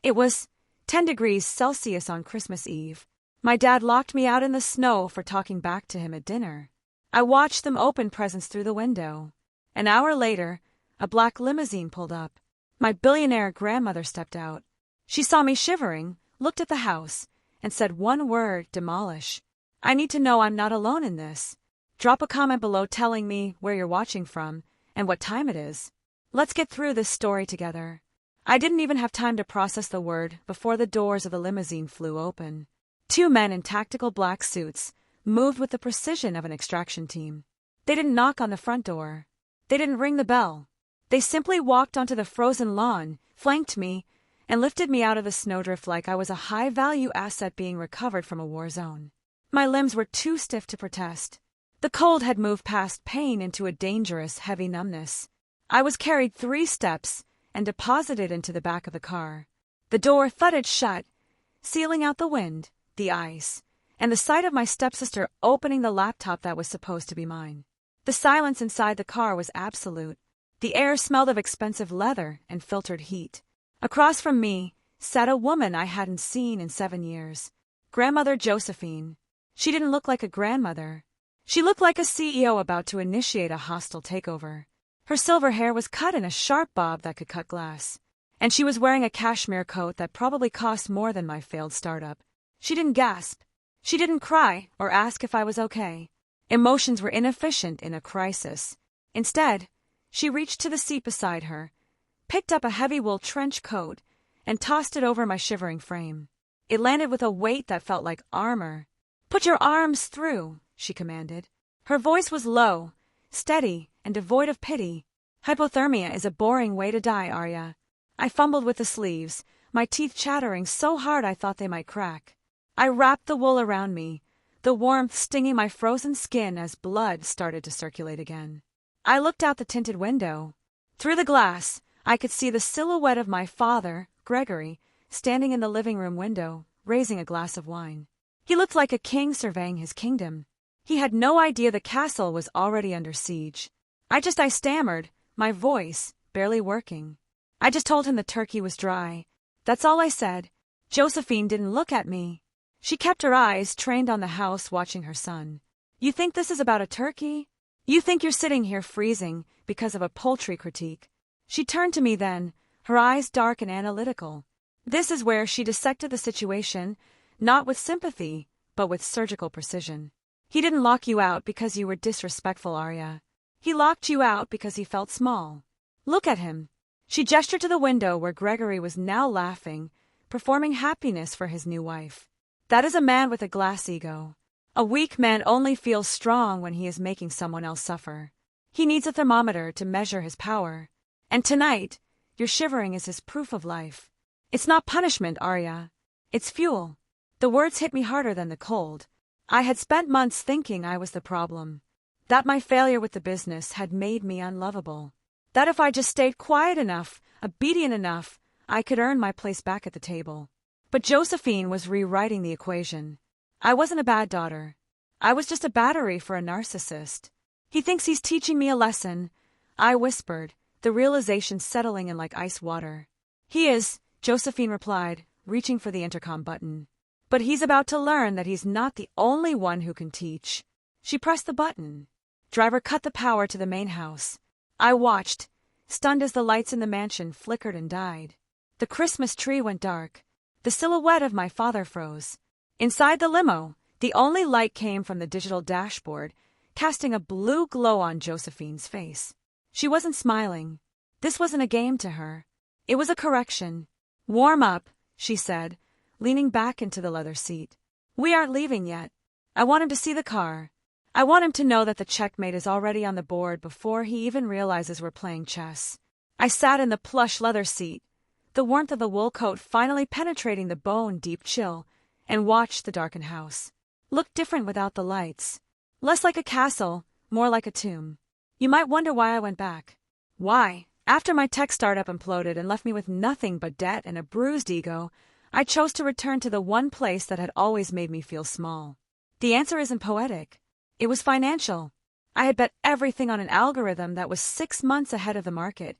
It was 10 degrees Celsius on Christmas Eve. My dad locked me out in the snow for talking back to him at dinner. I watched them open presents through the window. An hour later, a black limousine pulled up. My billionaire grandmother stepped out. She saw me shivering, looked at the house, and said one word: demolish. I need to know I'm not alone in this. Drop a comment below telling me where you're watching from and what time it is. Let's get through this story together. I didn't even have time to process the word before the doors of the limousine flew open. 2 men in tactical black suits moved with the precision of an extraction team. They didn't knock on the front door. They didn't ring the bell. They simply walked onto the frozen lawn, flanked me, and lifted me out of the snowdrift like I was a high-value asset being recovered from a war zone. My limbs were too stiff to protest. The cold had moved past pain into a dangerous, heavy numbness. I was carried 3 steps and deposited into the back of the car. The door thudded shut, sealing out the wind, the ice, and the sight of my stepsister opening the laptop that was supposed to be mine. The silence inside the car was absolute. The air smelled of expensive leather and filtered heat. Across from me sat a woman I hadn't seen in 7 years. Grandmother Josephine. She didn't look like a grandmother. She looked like a CEO about to initiate a hostile takeover. Her silver hair was cut in a sharp bob that could cut glass. And she was wearing a cashmere coat that probably cost more than my failed startup. She didn't gasp. She didn't cry or ask if I was okay. Emotions were inefficient in a crisis. Instead, she reached to the seat beside her, picked up a heavy wool trench coat, and tossed it over my shivering frame. It landed with a weight that felt like armor. "Put your arms through," she commanded. Her voice was low, steady, and devoid of pity. "Hypothermia is a boring way to die, Arya." I fumbled with the sleeves, my teeth chattering so hard I thought they might crack. I wrapped the wool around me, the warmth stinging my frozen skin as blood started to circulate again. I looked out the tinted window. Through the glass, I could see the silhouette of my father, Gregory, standing in the living room window, raising a glass of wine. He looked like a king surveying his kingdom. He had no idea the castle was already under siege. I stammered, my voice barely working. I just told him the turkey was dry. That's all I said. Josephine didn't look at me. She kept her eyes trained on the house, watching her son. "You think this is about a turkey? You think you're sitting here freezing because of a poultry critique?" She turned to me then, her eyes dark and analytical. This is where she dissected the situation, not with sympathy, but with surgical precision. "He didn't lock you out because you were disrespectful, Arya. He locked you out because he felt small. Look at him." She gestured to the window where Gregory was now laughing, performing happiness for his new wife. "That is a man with a glass ego. A weak man only feels strong when he is making someone else suffer. He needs a thermometer to measure his power. And tonight, your shivering is his proof of life. It's not punishment, Arya. It's fuel." The words hit me harder than the cold. I had spent months thinking I was the problem. That my failure with the business had made me unlovable. That if I just stayed quiet enough, obedient enough, I could earn my place back at the table. But Josephine was rewriting the equation. I wasn't a bad daughter. I was just a battery for a narcissist. "He thinks he's teaching me a lesson," I whispered, the realization settling in like ice water. "He is," Josephine replied, reaching for the intercom button. "But he's about to learn that he's not the only one who can teach." She pressed the button. Driver cut the power to the main house. I watched, stunned as the lights in the mansion flickered and died. The Christmas tree went dark. The silhouette of my father froze. Inside the limo, the only light came from the digital dashboard, casting a blue glow on Josephine's face. She wasn't smiling. This wasn't a game to her. It was a correction. "Warm up," she said, leaning back into the leather seat. "We aren't leaving yet. I want him to see the car. I want him to know that the checkmate is already on the board before he even realizes we're playing chess." I sat in the plush leather seat, the warmth of the wool coat finally penetrating the bone-deep chill, and watched the darkened house. Looked different without the lights. Less like a castle, more like a tomb. You might wonder why I went back. Why, after my tech startup imploded and left me with nothing but debt and a bruised ego, I chose to return to the one place that had always made me feel small. The answer isn't poetic. It was financial. I had bet everything on an algorithm that was 6 months ahead of the market,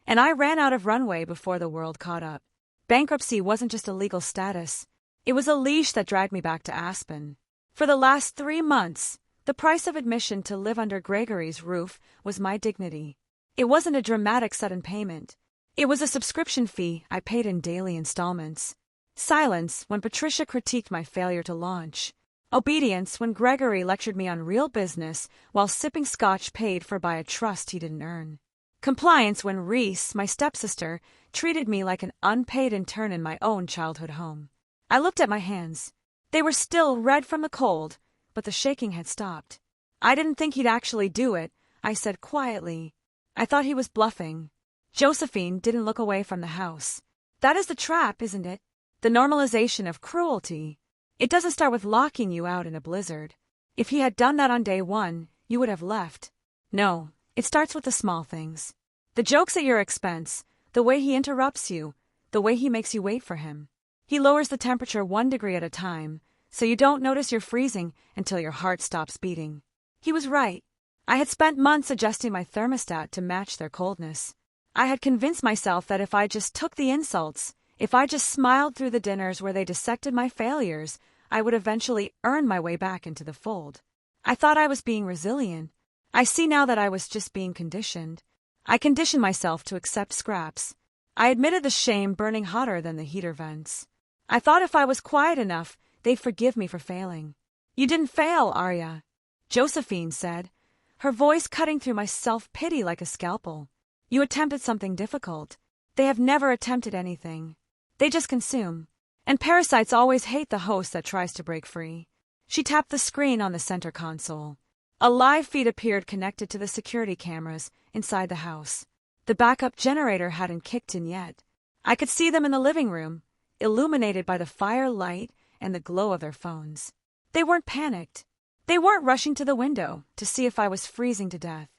and I ran out of runway before the world caught up. Bankruptcy wasn't just a legal status. It was a leash that dragged me back to Aspen. For the last 3 months, the price of admission to live under Gregory's roof was my dignity. It wasn't a dramatic sudden payment. It was a subscription fee I paid in daily installments. Silence when Patricia critiqued my failure to launch. Obedience when Gregory lectured me on real business while sipping scotch paid for by a trust he didn't earn. Compliance when Reese, my stepsister, treated me like an unpaid intern in my own childhood home. I looked at my hands. They were still red from the cold, but the shaking had stopped. I didn't think he'd actually do it, I said quietly. I thought he was bluffing. Josephine didn't look away from the house. That is the trap, isn't it? The normalization of cruelty. It doesn't start with locking you out in a blizzard. If he had done that on day 1, you would have left. No, it starts with the small things. The jokes at your expense, the way he interrupts you, the way he makes you wait for him. He lowers the temperature 1 degree at a time, so you don't notice you're freezing until your heart stops beating. He was right. I had spent months adjusting my thermostat to match their coldness. I had convinced myself that if I just took the insults, if I just smiled through the dinners where they dissected my failures, I would eventually earn my way back into the fold. I thought I was being resilient. I see now that I was just being conditioned. I conditioned myself to accept scraps. I admitted the shame burning hotter than the heater vents. I thought if I was quiet enough, they'd forgive me for failing. You didn't fail, Arya, Josephine said, her voice cutting through my self-pity like a scalpel. You attempted something difficult. They have never attempted anything. They just consume. And parasites always hate the host that tries to break free. She tapped the screen on the center console. A live feed appeared connected to the security cameras inside the house. The backup generator hadn't kicked in yet. I could see them in the living room, illuminated by the firelight and the glow of their phones. They weren't panicked. They weren't rushing to the window to see if I was freezing to death.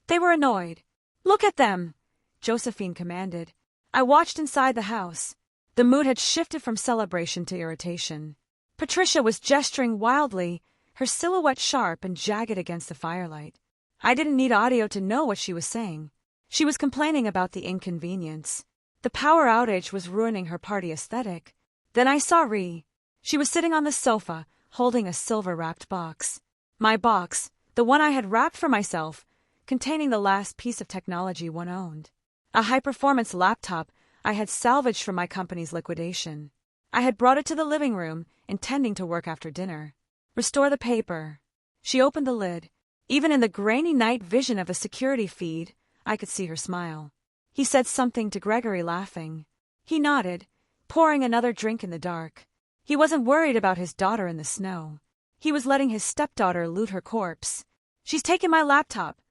They were annoyed. Look at them, Josephine commanded. I watched inside the house. The mood had shifted from celebration to irritation. Patricia was gesturing wildly, her silhouette sharp and jagged against the firelight. I didn't need audio to know what she was saying. She was complaining about the inconvenience. The power outage was ruining her party aesthetic. Then I saw Ree. She was sitting on the sofa, holding a silver-wrapped box. My box, the one I had wrapped for myself, containing the last piece of technology one owned. A high-performance laptop I had salvaged from my company's liquidation. I had brought it to the living room, intending to work after dinner. Restore the paper. She opened the lid. Even in the grainy night vision of the security feed, I could see her smile. He said something to Gregory, laughing. He nodded, pouring another drink in the dark. He wasn't worried about his daughter in the snow. He was letting his stepdaughter loot her corpse. She's taken my laptop,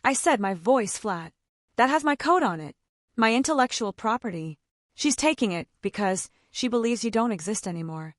I said, my voice flat. That has my code on it. My intellectual property. She's taking it because she believes you don't exist anymore.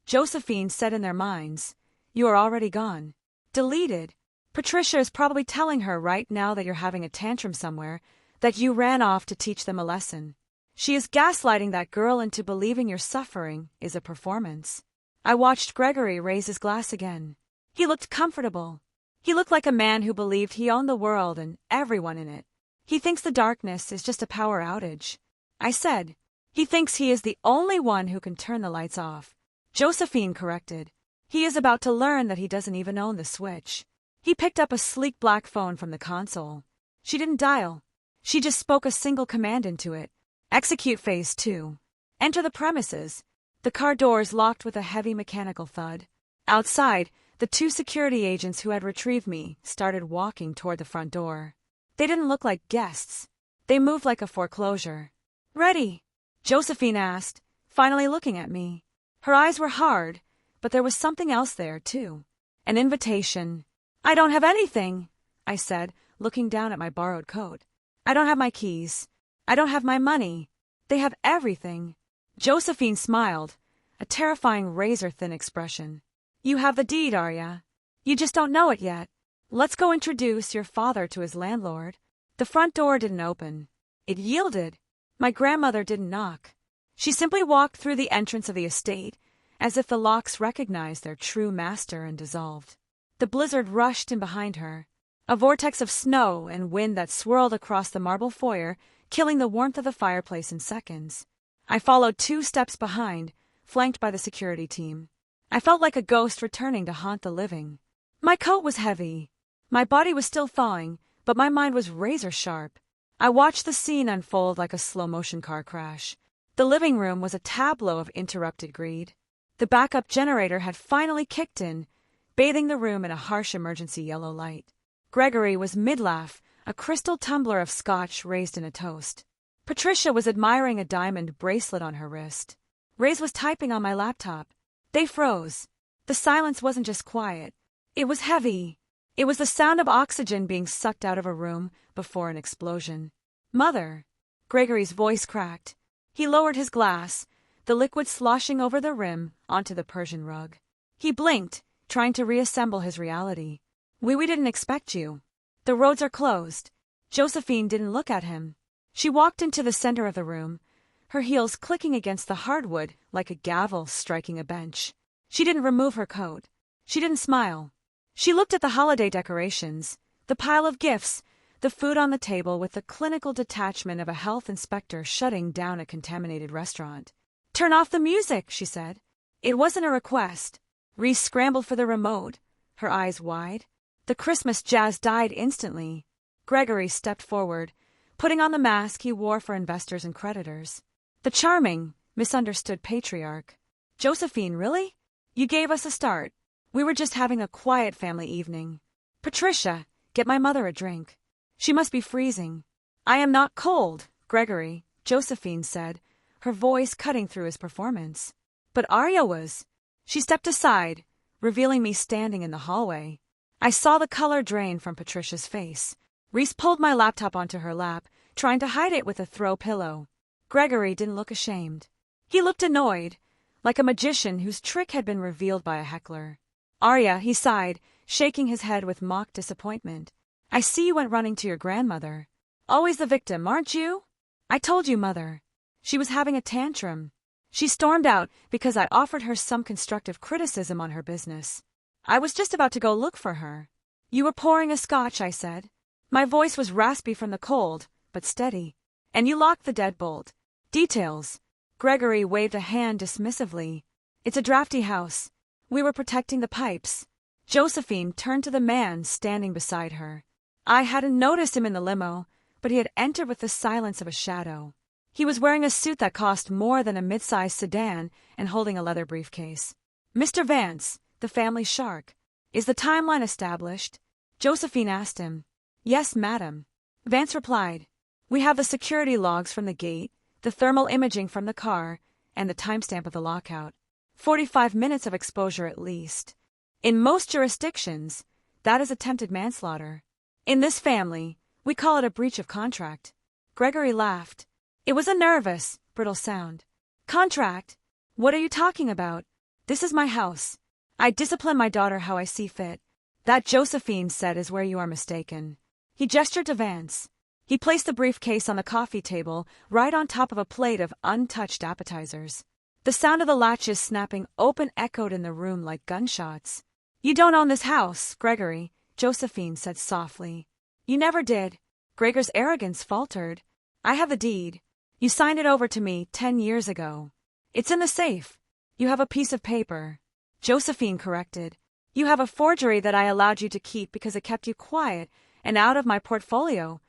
Josephine said in their minds, you are already gone. Deleted. Patricia is probably telling her right now that you're having a tantrum somewhere, that you ran off to teach them a lesson. She is gaslighting that girl into believing your suffering is a performance. I watched Gregory raise his glass again. He looked comfortable. He looked like a man who believed he owned the world and everyone in it. He thinks the darkness is just a power outage. I said. He thinks he is the only one who can turn the lights off. Josephine corrected. He is about to learn that he doesn't even own the switch. He picked up a sleek black phone from the console. She didn't dial. She just spoke a single command into it. Execute phase 2. Enter the premises. The car doors locked with a heavy mechanical thud. Outside, the 2 security agents who had retrieved me started walking toward the front door. They didn't look like guests. They moved like a foreclosure. Ready? Josephine asked, finally looking at me. Her eyes were hard, but there was something else there, too. An invitation. I don't have anything, I said, looking down at my borrowed coat. I don't have my keys. I don't have my money. They have everything. Josephine smiled, a terrifying razor-thin expression. You have the deed, Arya. You just don't know it yet. Let's go introduce your father to his landlord. The front door didn't open. It yielded. My grandmother didn't knock. She simply walked through the entrance of the estate, as if the locks recognized their true master and dissolved. The blizzard rushed in behind her, a vortex of snow and wind that swirled across the marble foyer, killing the warmth of the fireplace in seconds. I followed 2 steps behind, flanked by the security team. I felt like a ghost returning to haunt the living. My coat was heavy. My body was still thawing, but my mind was razor sharp. I watched the scene unfold like a slow-motion car crash. The living room was a tableau of interrupted greed. The backup generator had finally kicked in, bathing the room in a harsh emergency yellow light. Gregory was mid-laugh, a crystal tumbler of scotch raised in a toast. Patricia was admiring a diamond bracelet on her wrist. Ray's was typing on my laptop. They froze. The silence wasn't just quiet. It was heavy. It was the sound of oxygen being sucked out of a room before an explosion. "Mother." Gregory's voice cracked. He lowered his glass, the liquid sloshing over the rim onto the Persian rug. He blinked, trying to reassemble his reality. We didn't expect you. The roads are closed." Josephine didn't look at him. She walked into the center of the room, her heels clicking against the hardwood like a gavel striking a bench. She didn't remove her coat. She didn't smile. She looked at the holiday decorations, the pile of gifts, the food on the table with the clinical detachment of a health inspector shutting down a contaminated restaurant. "Turn off the music," she said. It wasn't a request. Reese scrambled for the remote, her eyes wide. The Christmas jazz died instantly. Gregory stepped forward, putting on the mask he wore for investors and creditors. The charming, misunderstood patriarch. "Josephine, really? You gave us a start. We were just having a quiet family evening. Patricia, get my mother a drink. She must be freezing." "I am not cold, Gregory," Josephine said, her voice cutting through his performance. "But Arya was." She stepped aside, revealing me standing in the hallway. I saw the color drain from Patricia's face. Reese pulled my laptop onto her lap, trying to hide it with a throw pillow. Gregory didn't look ashamed. He looked annoyed, like a magician whose trick had been revealed by a heckler. "Arya," he sighed, shaking his head with mock disappointment. "I see you went running to your grandmother. Always the victim, aren't you?" "I told you, Mother." She was having a tantrum. She stormed out because I offered her some constructive criticism on her business. I was just about to go look for her. "You were pouring a scotch," I said. My voice was raspy from the cold, but steady. "And you locked the deadbolt." "Details." Gregory waved a hand dismissively. "It's a drafty house. We were protecting the pipes." Josephine turned to the man standing beside her. I hadn't noticed him in the limo, but he had entered with the silence of a shadow. He was wearing a suit that cost more than a mid-sized sedan and holding a leather briefcase. "Mr. Vance, the family shark. Is the timeline established?" Josephine asked him. "Yes, madam." Vance replied. "We have the security logs from the gate, the thermal imaging from the car, and the timestamp of the lockout. 45 minutes of exposure at least. In most jurisdictions, that is attempted manslaughter. In this family, we call it a breach of contract." Gregory laughed. It was a nervous, brittle sound. "Contract? What are you talking about? This is my house. I discipline my daughter how I see fit. That," Josephine said, "is where you are mistaken." He gestured to Vance. He placed the briefcase on the coffee table, right on top of a plate of untouched appetizers. The sound of the latches snapping open echoed in the room like gunshots. "You don't own this house, Gregory," Josephine said softly. "You never did." Gregor's arrogance faltered. "I have the deed. You signed it over to me 10 years ago. It's in the safe. You have a piece of paper." Josephine corrected. "You have a forgery that I allowed you to keep because it kept you quiet and out of my portfolio,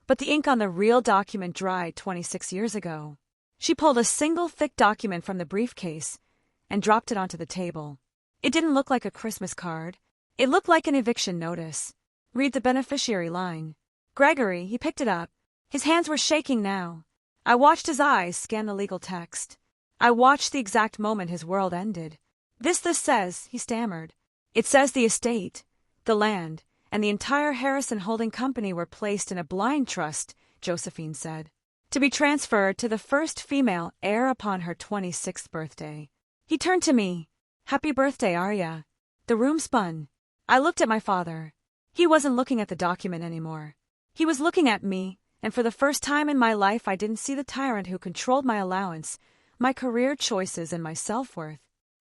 but the ink on the real document dried 26 years ago." She pulled a single thick document from the briefcase and dropped it onto the table. It didn't look like a Christmas card. It looked like an eviction notice. "Read the beneficiary line." Gregory, he picked it up. His hands were shaking now. I watched his eyes scan the legal text. I watched the exact moment his world ended. This says," he stammered. "It says the estate, the land, and the entire Harrison Holding Company were placed in a blind trust," Josephine said, "to be transferred to the first female heir upon her 26th birthday." He turned to me. "Happy birthday, Arya." The room spun. I looked at my father. He wasn't looking at the document anymore. He was looking at me, and for the first time in my life I didn't see the tyrant who controlled my allowance, my career choices, and my self-worth.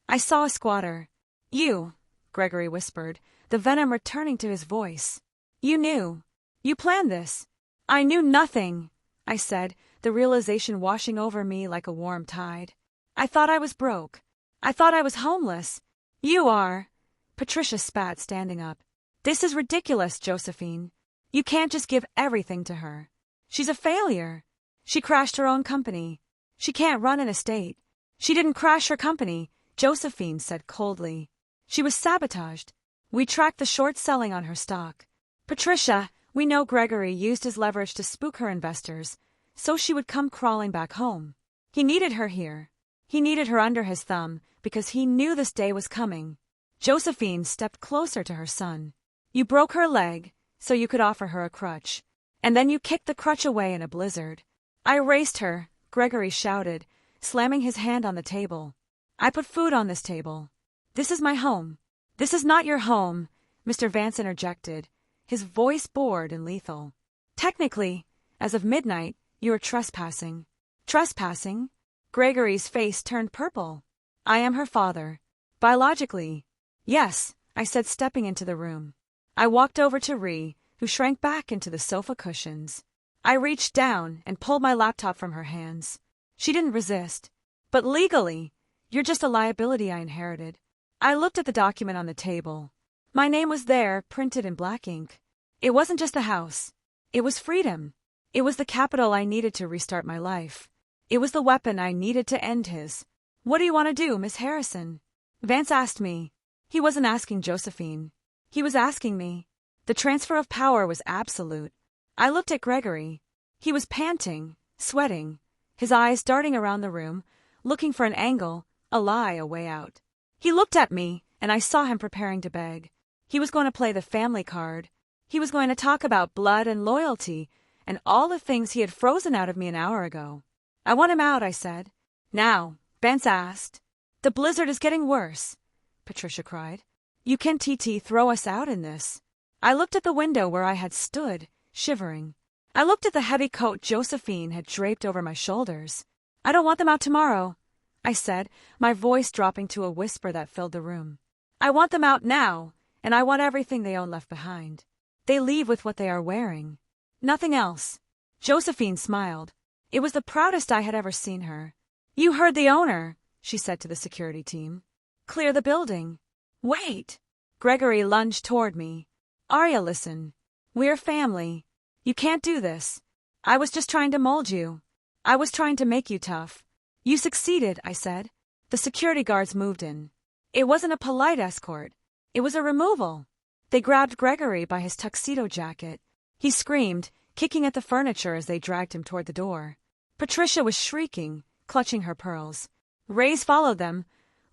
I saw a squatter. "You," Gregory whispered, the venom returning to his voice. "You knew. You planned this." "I knew nothing," I said, the realization washing over me like a warm tide. I thought I was broke. I thought I was homeless. You are. Patricia spat, standing up. This is ridiculous, Josephine. You can't just give everything to her. She's a failure. She crashed her own company. She can't run an estate. She didn't crash her company, Josephine said coldly. She was sabotaged. We tracked the short selling on her stock. Patricia, we know Gregory used his leverage to spook her investors, so she would come crawling back home. He needed her here. He needed her under his thumb because he knew this day was coming. Josephine stepped closer to her son. You broke her leg so you could offer her a crutch, and then you kicked the crutch away in a blizzard. I raced her, Gregory shouted, slamming his hand on the table. I put food on this table. This is my home. This is not your home, Mr. Vance interjected, his voice bored and lethal. Technically, as of midnight, you are trespassing. Trespassing? Gregory's face turned purple. I am her father. Biologically. Yes, I said, stepping into the room. I walked over to Ree, who shrank back into the sofa cushions. I reached down and pulled my laptop from her hands. She didn't resist. But legally, you're just a liability I inherited. I looked at the document on the table. My name was there, printed in black ink. It wasn't just a house. It was freedom. It was the capital I needed to restart my life. It was the weapon I needed to end his. What do you want to do, Miss Harrison? Vance asked me. He wasn't asking Josephine. He was asking me. The transfer of power was absolute. I looked at Gregory. He was panting, sweating, his eyes darting around the room, looking for an angle, a lie, a way out. He looked at me, and I saw him preparing to beg. He was going to play the family card. He was going to talk about blood and loyalty and all the things he had frozen out of me an hour ago. I want him out, I said. Now, Vance asked. The blizzard is getting worse, Patricia cried. You can't throw us out in this. I looked at the window where I had stood, shivering. I looked at the heavy coat Josephine had draped over my shoulders. I don't want them out tomorrow, I said, my voice dropping to a whisper that filled the room. I want them out now, and I want everything they own left behind. They leave with what they are wearing. Nothing else. Josephine smiled. It was the proudest I had ever seen her. You heard the owner, she said to the security team. Clear the building. Wait! Gregory lunged toward me. Arya, listen. We're family. You can't do this. I was just trying to mold you. I was trying to make you tough. You succeeded, I said. The security guards moved in. It wasn't a polite escort. It was a removal. They grabbed Gregory by his tuxedo jacket. He screamed, kicking at the furniture as they dragged him toward the door. Patricia was shrieking, clutching her pearls. Rays followed them,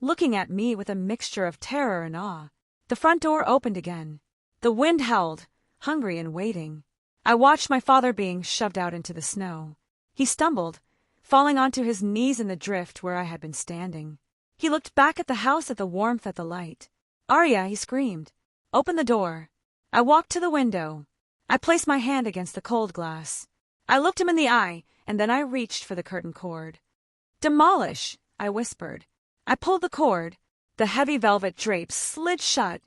looking at me with a mixture of terror and awe. The front door opened again. The wind howled, hungry and waiting. I watched my father being shoved out into the snow. He stumbled, falling onto his knees in the drift where I had been standing. He looked back at the house, at the warmth, at the light. Arya, he screamed. Open the door. I walked to the window. I placed my hand against the cold glass. I looked him in the eye, and then I reached for the curtain cord. Demolish, I whispered. I pulled the cord. The heavy velvet drapes slid shut,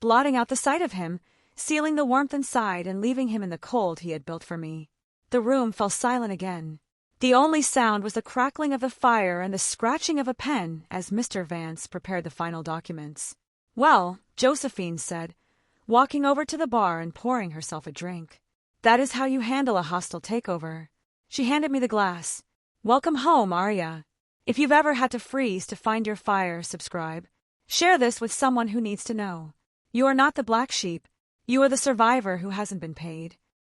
blotting out the sight of him, sealing the warmth inside and leaving him in the cold he had built for me. The room fell silent again. The only sound was the crackling of the fire and the scratching of a pen as Mr. Vance prepared the final documents. Well, Josephine said, walking over to the bar and pouring herself a drink. That is how you handle a hostile takeover. She handed me the glass. Welcome home, Arya. If you've ever had to freeze to find your fire, subscribe. Share this with someone who needs to know. You are not the black sheep. You are the survivor who hasn't been paid.